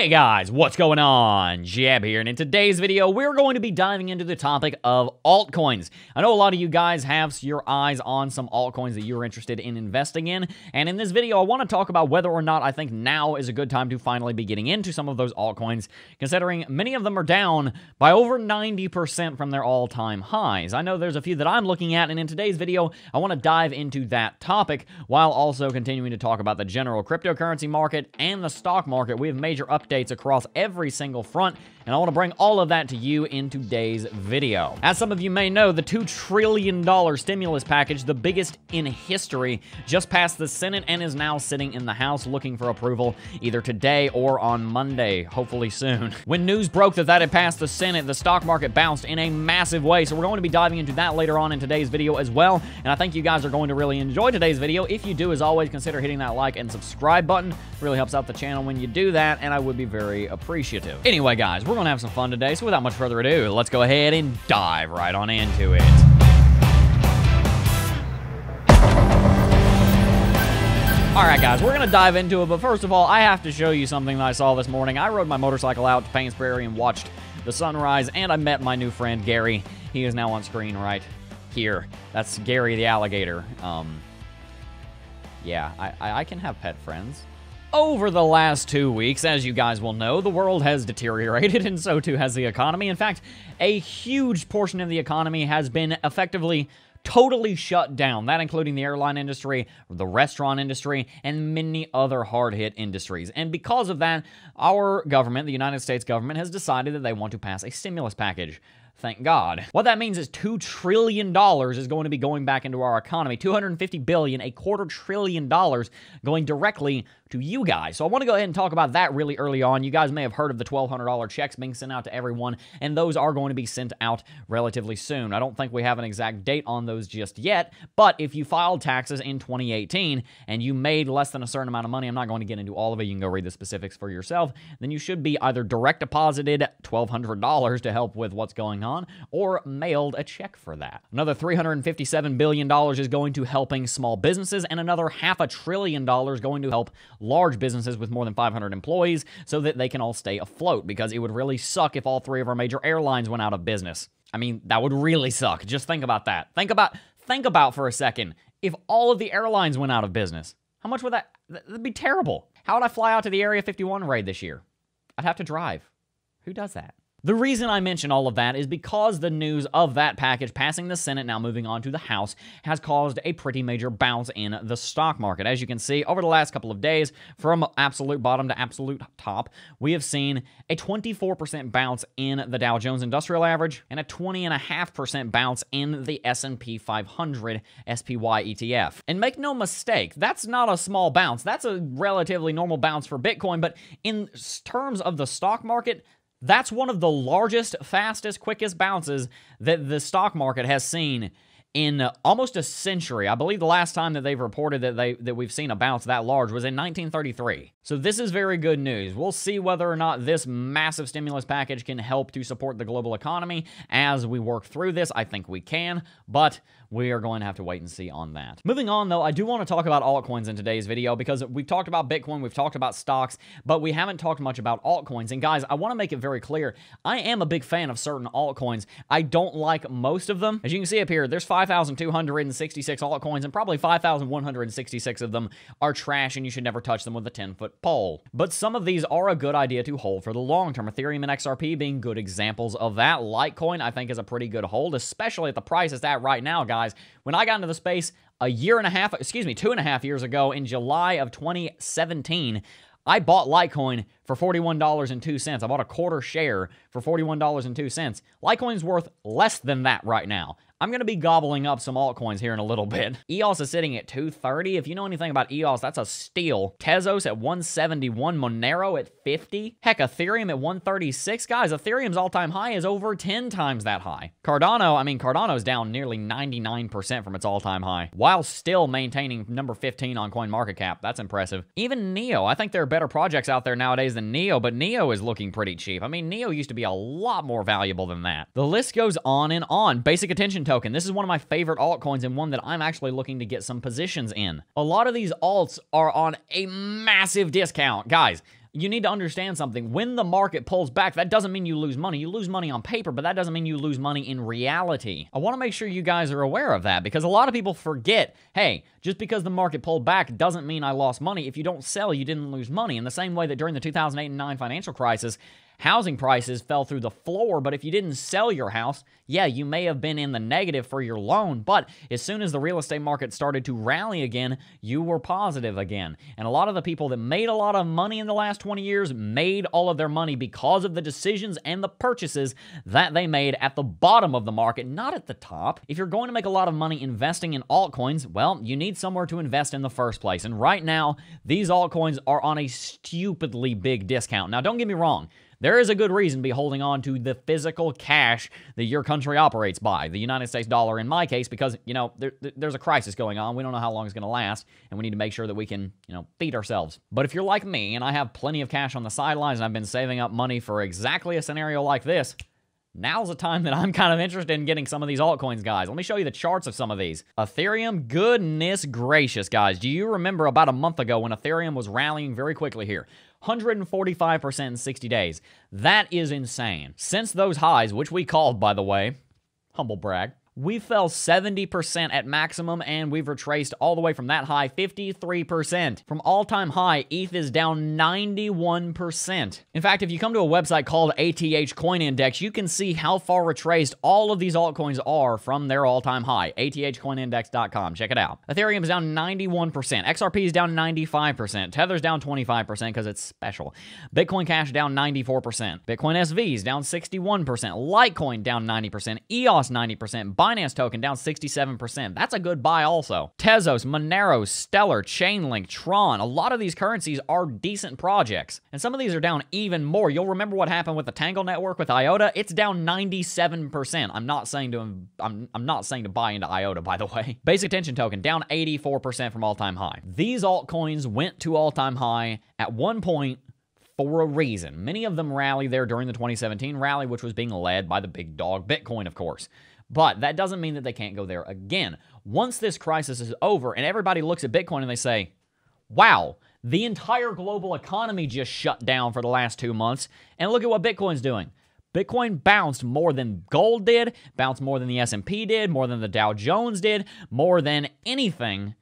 Hey guys, what's going on? Jab here, and in today's video, we're going to be diving into the topic of altcoins. I know a lot of you guys have your eyes on some altcoins that you're interested in investing in, and in this video, I want to talk about whether or not I think now is a good time to finally be getting into some of those altcoins, considering many of them are down by over 90% from their all-time highs. I know there's a few that I'm looking at, and in today's video, I want to dive into that topic, while also continuing to talk about the general cryptocurrency market and the stock market. We have major updates across every single front, and I want to bring all of that to you in today's video. As some of you may know, the $2 trillion stimulus package, the biggest in history, just passed the Senate and is now sitting in the House looking for approval either today or on Monday, hopefully soon. When news broke that had passed the Senate, the stock market bounced in a massive way, so we're going to be diving into that later on in today's video as well, and I think you guys are going to really enjoy today's video. If you do, as always, consider hitting that like and subscribe button. It really helps out the channel when you do that, and I would be very appreciative. Anyway, guys, we're going to have some fun today, so without much further ado, let's go ahead and dive right on into it. Alright guys, we're going to dive into it, but first of all, I have to show you something that I saw this morning. I rode my motorcycle out to Paynes Prairie and watched the sunrise, and I met my new friend, Gary. He is now on screen right here. That's Gary the alligator. Yeah, I can have pet friends. Over the last 2 weeks, as you guys will know, the world has deteriorated, and so too has the economy. In fact, a huge portion of the economy has been effectively totally shut down, that including the airline industry, the restaurant industry, and many other hard-hit industries. And because of that, our government, the United States government, has decided that they want to pass a stimulus package. Thank God. What that means is $2 trillion is going to be going back into our economy. $250 billion, $250 billion going directly to you guys. So I want to go ahead and talk about that really early on. You guys may have heard of the $1,200 checks being sent out to everyone, and those are going to be sent out relatively soon. I don't think we have an exact date on those just yet, but if you filed taxes in 2018 and you made less than a certain amount of money, I'm not going to get into all of it, you can go read the specifics for yourself, then you should be either direct deposited $1,200 to help with what's going on, or mailed a check for that. Another $357 billion is going to helping small businesses, and another $500 billion going to help large businesses with more than 500 employees so that they can all stay afloat, because it would really suck if all three of our major airlines went out of business. I mean, that would really suck. Just think about that. Think about for a second, if all of the airlines went out of business, how much would that'd be terrible. How would I fly out to the Area 51 raid this year? I'd have to drive. Who does that? The reason I mention all of that is because the news of that package passing the Senate, now moving on to the House, has caused a pretty major bounce in the stock market. As you can see, over the last couple of days, from absolute bottom to absolute top, we have seen a 24% bounce in the Dow Jones Industrial Average and a 20.5% bounce in the S&P 500 SPY ETF. And make no mistake, that's not a small bounce. That's a relatively normal bounce for Bitcoin, but in terms of the stock market, that's one of the largest, fastest, quickest bounces that the stock market has seen in almost a century. I believe the last time that they've reported that we've seen a bounce that large was in 1933. So this is very good news. We'll see whether or not this massive stimulus package can help to support the global economy as we work through this. I think we can, but we are going to have to wait and see on that. Moving on, though, I do want to talk about altcoins in today's video, because we've talked about Bitcoin, we've talked about stocks, but we haven't talked much about altcoins. And guys, I want to make it very clear, I am a big fan of certain altcoins. I don't like most of them. As you can see up here, there's 5,266 altcoins, and probably 5,166 of them are trash, and you should never touch them with a 10-foot pole. But some of these are a good idea to hold for the long term. Ethereum and XRP being good examples of that. Litecoin, I think, is a pretty good hold, especially at the price it's at right now, guys. When I got into the space 2.5 years ago, in July of 2017, I bought Litecoin for $41.02. I bought a quarter share for $41.02. Litecoin's worth less than that right now. I'm going to be gobbling up some altcoins here in a little bit. EOS is sitting at 230. If you know anything about EOS, that's a steal. Tezos at 171. Monero at 50. Heck, Ethereum at 136. Guys, Ethereum's all-time high is over 10 times that high. Cardano's down nearly 99% from its all-time high, while still maintaining number 15 on CoinMarketCap. That's impressive. Even Neo, I think there are better projects out there nowadays than Neo, but Neo is looking pretty cheap. I mean, Neo used to be a lot more valuable than that. The list goes on and on. Basic Attention Token. This is one of my favorite altcoins, and one that I'm actually looking to get some positions in. A lot of these alts are on a massive discount. Guys, You need to understand something. When the market pulls back, that doesn't mean you lose money. You lose money on paper, but that doesn't mean you lose money in reality. I want to make sure you guys are aware of that because a lot of people forget, hey, just because the market pulled back doesn't mean I lost money. If you don't sell, you didn't lose money. In the same way that during the 2008 and 9 financial crisis, housing prices fell through the floor, but if you didn't sell your house, yeah, you may have been in the negative for your loan, but as soon as the real estate market started to rally again, you were positive again. And a lot of the people that made a lot of money in the last 20 years made all of their money because of the decisions and the purchases that they made at the bottom of the market, not at the top. If you're going to make a lot of money investing in altcoins, well, you need somewhere to invest in the first place. And right now, these altcoins are on a stupidly big discount. Now, don't get me wrong. There is a good reason to be holding on to the physical cash that your country operates by, the United States dollar in my case, because, you know, there's a crisis going on. We don't know how long it's going to last, and we need to make sure that we can, you know, feed ourselves. But if you're like me, and I have plenty of cash on the sidelines, and I've been saving up money for exactly a scenario like this, now's the time that I'm kind of interested in getting some of these altcoins, guys. Let me show you the charts of some of these. Ethereum, goodness gracious, guys. Do you remember about a month ago when Ethereum was rallying very quickly here? 145% in 60 days. That is insane. Since those highs, which we called, by the way, humble brag, we fell 70% at maximum, and we've retraced all the way from that high 53%. From all-time high, ETH is down 91%. In fact, if you come to a website called ATH Coin Index, you can see how far retraced all of these altcoins are from their all-time high. ATHCoinIndex.com. Check it out. Ethereum is down 91%. XRP is down 95%. Tether's down 25% because it's special. Bitcoin Cash down 94%. Bitcoin SV is down 61%. Litecoin down 90%. EOS 90%. Binance token down 67%. That's a good buy also. Tezos, Monero, Stellar, Chainlink, Tron. A lot of these currencies are decent projects. And some of these are down even more. You'll remember what happened with the Tangle network with IOTA. It's down 97%. I'm not saying to buy into IOTA, by the way. Basic Attention token down 84% from all-time high. These altcoins went to all-time high at one point for a reason. Many of them rallied there during the 2017 rally, which was being led by the big dog Bitcoin, of course. But that doesn't mean that they can't go there again. Once this crisis is over and everybody looks at Bitcoin and they say, wow, the entire global economy just shut down for the last 2 months, and look at what Bitcoin's doing. Bitcoin bounced more than gold did, bounced more than the S&P did, more than the Dow Jones did, more than anything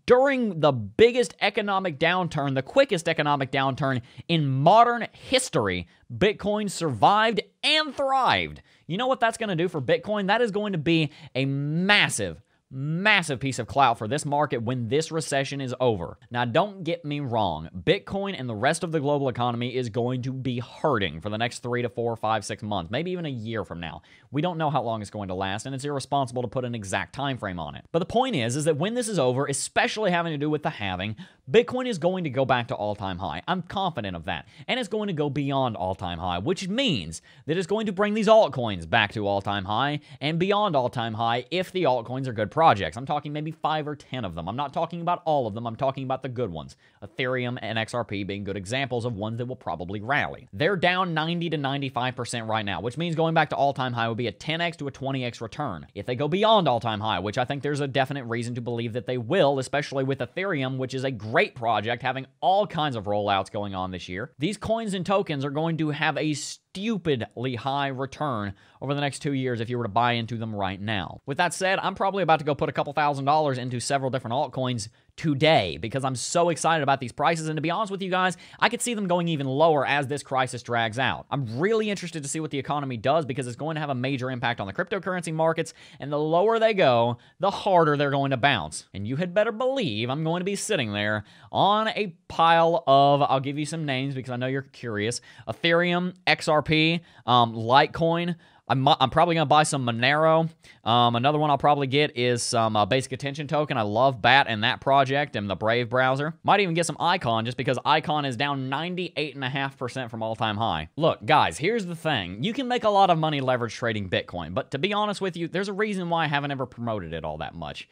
during the biggest economic downturn, the quickest economic downturn in modern history. Bitcoin survived and thrived. You know what that's going to do for Bitcoin? That is going to be a massive piece of clout for this market when this recession is over. Now, don't get me wrong. Bitcoin and the rest of the global economy is going to be hurting for the next 3 to 4, 5, 6 months, maybe even a year from now. We don't know how long it's going to last, and it's irresponsible to put an exact time frame on it. But the point is that when this is over, especially having to do with the halving, Bitcoin is going to go back to all-time high. I'm confident of that. And it's going to go beyond all-time high, which means that it's going to bring these altcoins back to all-time high and beyond all-time high if the altcoins are good projects. I'm talking maybe 5 or 10 of them. I'm not talking about all of them. I'm talking about the good ones. Ethereum and XRP being good examples of ones that will probably rally. They're down 90 to 95% right now, which means going back to all-time high would be a 10x to a 20x return. If they go beyond all-time high, which I think there's a definite reason to believe that they will, especially with Ethereum, which is a great project having all kinds of rollouts going on this year, these coins and tokens are going to have a stupidly high return over the next 2 years if you were to buy into them right now. With that said, I'm probably about to go put a couple $1,000s into several different altcoins today because I'm so excited about these prices, and to be honest with you guys, I could see them going even lower as this crisis drags out. I'm really interested to see what the economy does because it's going to have a major impact on the cryptocurrency markets, and the lower they go, the harder they're going to bounce. And you had better believe I'm going to be sitting there on a pile of, I'll give you some names because I know you're curious, Ethereum, XRP, Litecoin. I'm probably going to buy some Monero. Another one I'll probably get is some Basic Attention token. I love BAT and that project and the Brave browser. Might even get some Icon just because Icon is down 98.5% from all-time high. Look, guys, here's the thing. You can make a lot of money leverage trading Bitcoin, but to be honest with you, there's a reason why I haven't ever promoted it all that much.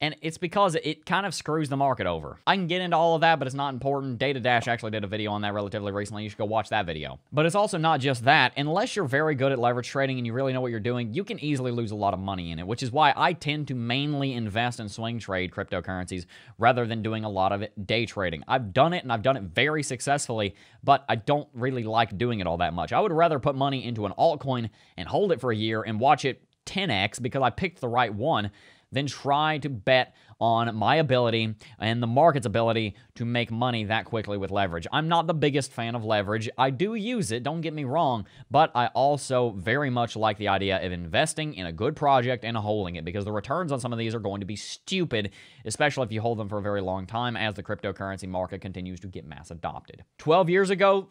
And it's because it kind of screws the market over. I can get into all of that, but it's not important. Data Dash actually did a video on that relatively recently. You should go watch that video. But it's also not just that. Unless you're very good at leverage trading and you really know what you're doing, you can easily lose a lot of money in it, which is why I tend to mainly invest and swing trade cryptocurrencies rather than doing a lot of it day trading. I've done it, and I've done it very successfully, but I don't really like doing it all that much. I would rather put money into an altcoin and hold it for a year and watch it 10x because I picked the right one, then try to bet on my ability and the market's ability to make money that quickly with leverage. I'm not the biggest fan of leverage. I do use it, don't get me wrong, but I also very much like the idea of investing in a good project and holding it, because the returns on some of these are going to be stupid, especially if you hold them for a very long time as the cryptocurrency market continues to get mass adopted. 12 years ago,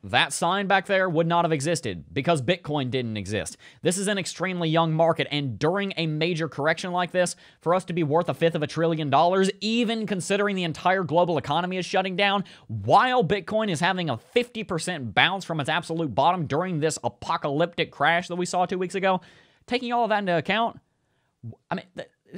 that sign back there would not have existed because Bitcoin didn't exist. This is an extremely young market, and during a major correction like this, for us to be worth $1/5 of $1 trillion, even considering the entire global economy is shutting down, while Bitcoin is having a 50% bounce from its absolute bottom during this apocalyptic crash that we saw 2 weeks ago, taking all of that into account, I mean,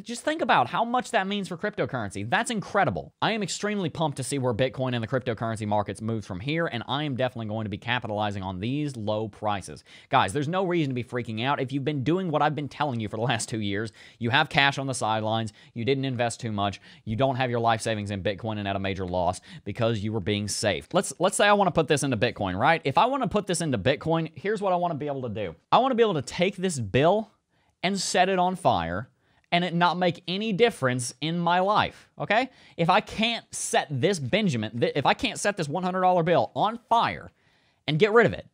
just think about how much that means for cryptocurrency. That's incredible. I am extremely pumped to see where Bitcoin and the cryptocurrency markets move from here, and I am definitely going to be capitalizing on these low prices. Guys, there's no reason to be freaking out. If you've been doing what I've been telling you for the last 2 years, you have cash on the sidelines, you didn't invest too much, you don't have your life savings in Bitcoin and at a major loss because you were being safe. Let's say I want to put this into Bitcoin, right? If I want to put this into Bitcoin, here's what I want to be able to do. I want to be able to take this bill and set it on fire and it not make any difference in my life, okay? If I can't set this if I can't set this $100 bill on fire and get rid of it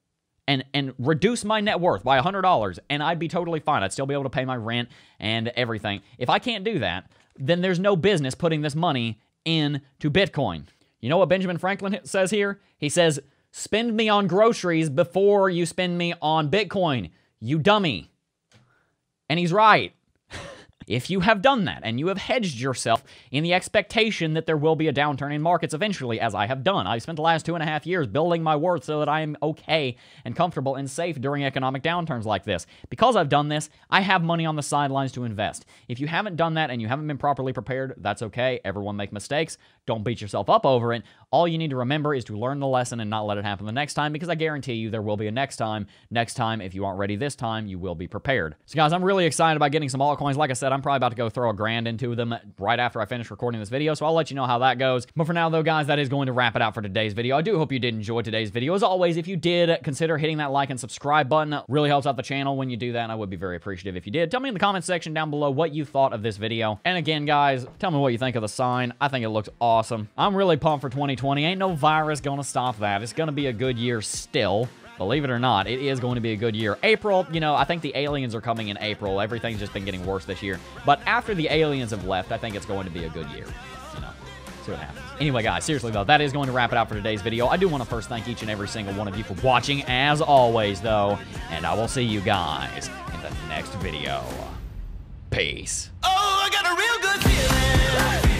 and reduce my net worth by $100, and I'd be totally fine. I'd still be able to pay my rent and everything. If I can't do that, then there's no business putting this money into Bitcoin. You know what Benjamin Franklin says here? He says, spend me on groceries before you spend me on Bitcoin, you dummy. And he's right. If you have done that and you have hedged yourself in the expectation that there will be a downturn in markets eventually, as I have done. I've spent the last 2.5 years building my worth so that I am okay and comfortable and safe during economic downturns like this. Because I've done this, I have money on the sidelines to invest. If you haven't done that and you haven't been properly prepared, that's okay. Everyone make mistakes. Don't beat yourself up over it. All you need to remember is to learn the lesson and not let it happen the next time, because I guarantee you there will be a next time. Next time, if you aren't ready this time, you will be prepared. So guys, I'm really excited about getting some altcoins. Like I said, I'm probably about to go throw $1,000 into them right after I finish recording this video, so I'll let you know how that goes. But for now though, guys, that is going to wrap it out for today's video. I do hope you did enjoy today's video. As always, if you did, consider hitting that like and subscribe button. It really helps out the channel when you do that, and I would be very appreciative if you did. Tell me in the comment section down below what you thought of this video. And again, guys, tell me what you think of the sign. I think it looks awesome. I'm really pumped for 2020. Ain't no virus gonna stop that. It's gonna be a good year still. Believe it or not, it is going to be a good year. April, you know, I think the aliens are coming in April. Everything's just been getting worse this year. But after the aliens have left, I think it's going to be a good year. You know, see what happens. Anyway, guys, seriously, though, that is going to wrap it out for today's video. I do want to first thank each and every single one of you for watching, as always, though. And I will see you guys in the next video. Peace. Oh, I got a real good feeling.